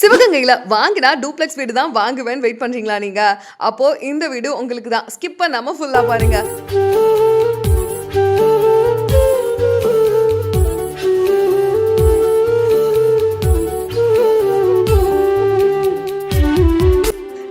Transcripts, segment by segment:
சிவகங்கையில வாங்கினா டூப்ளெக்ஸ் வீடு தான் வாங்குவேன் வெயிட் பண்றீங்களா நீங்க? அப்போ இந்த வீடியோ உங்களுக்கு தான். ஸ்கிப் பண்ணாம ஃபுல்லா பாருங்க.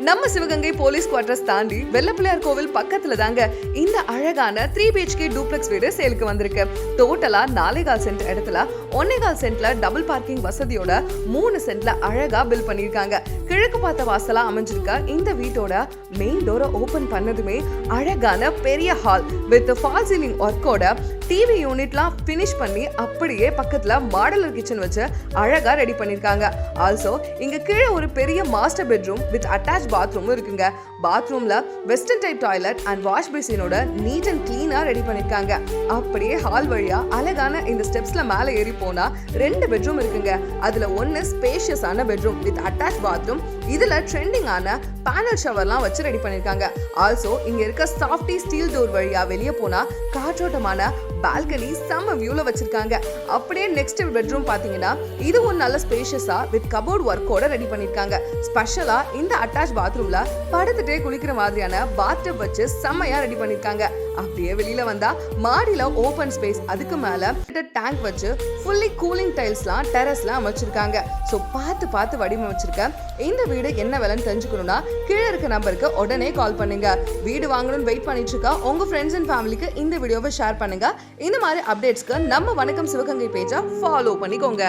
நம்ம சிவகங்கை போலீஸ் குவார்டர்ஸ் தாண்டி வெள்ளப்பிள்ளையார் கோவில் பக்கத்துல தாங்க இந்த அழகான 3 BHK டூப்ளெக்ஸ் வீடு சேலுக்கு வந்திருக்கு. டோட்டலா 4.25 சென்ட் இடத்துல 1.25 சென்ட்ல டபுள் பார்க்கிங் வசதியோட 3 சென்ட்ல அழகா பில் பண்ணிருக்காங்க. கிழக்கு பார்த்த வாசலா அமைஞ்சிருக்க இந்த வீட்டோட மெயின் டோரை ஓபன் பண்ணதுமே அழகான பெரிய ஹால் வித் ஃபால் சீலிங் ஒர்க்கோட டிவி யூனிட்லாம் ஃபினிஷ் பண்ணி அப்படியே பக்கத்துல மாடலர் கிச்சன் வச்சு அழகா ரெடி பண்ணிருக்காங்க. ஆல்சோ இங்க கீழே ஒரு பெரிய மாஸ்டர் பெட்ரூம் வித் அட்டாச் பாத்ரூமும் இருக்குங்க. பாத்ரூம்ல western type toilet and wash பேசினோட நீட் அண்ட் கிளீனா ரெடி பண்ணிருக்காங்க. அப்படியே ஹால் வழியா அழகான இந்த ஸ்டெப்ஸ்ல மேல ஏறி போனா 2 பெட்ரூம் இருக்குங்க. அதுல ஒன்னு ஸ்பேஷியஸான பெட்ரூம் வித் அட்டாச் பாத்ரூம். இதுல ட்ரெண்டிங்கான பேனல் ஷவர்லாம் வச்சு ரெடி பண்ணிருக்காங்க. ஆல்சோ இங்க இருக்க சாஃப்டி ஸ்டீல் டோர் வழியா வெளியே போனா காற்றோட்டமான பால்கனி செம்ம வியூல வச்சிருக்காங்க. அப்படியே நெக்ஸ்ட் பெட்ரூம் பாத்தீங்கன்னா இதுவும் நல்ல ஸ்பேஷியஸா வித் கபோர்ட் ஒர்க்கோட ரெடி பண்ணிருக்காங்க. ஸ்பெஷலா இந்த அட்டாச் பாத்ரூம்ல படுத்துட்டே குளிக்கிற மாதிரியான பாத்டப் வச்சு செம்மையா ரெடி பண்ணிருக்காங்க. அப்படியே வெளியில வந்தா மாடியில ஓபன் ஸ்பேஸ், அதுக்கு மேல டேங்க் வச்சு ஃபுல்லி கூலிங் டைல்ஸ்லாம் டெரஸ்ல அமைச்சிருக்காங்க. சோ பார்த்து வடிவமைச்சிருக்க இந்த வீடு என்ன விலைன்னு தெரிஞ்சுக்கணும்னா கீழே இருக்க நம்பருக்கு உடனே கால் பண்ணுங்க. வீடு வாங்கணும்னு வெயிட் பண்ணிட்டு இருக்கா உங்க ஃப்ரெண்ட்ஸ் அண்ட் ஃபேமிலிக்கு இந்த வீடியோவை ஷேர் பண்ணுங்க. இந்த மாதிரி அப்டேட்ஸ்க்கு நம்ம வணக்கம் சிவகங்கை பேஜை ஃபாலோ பண்ணிக்கோங்க.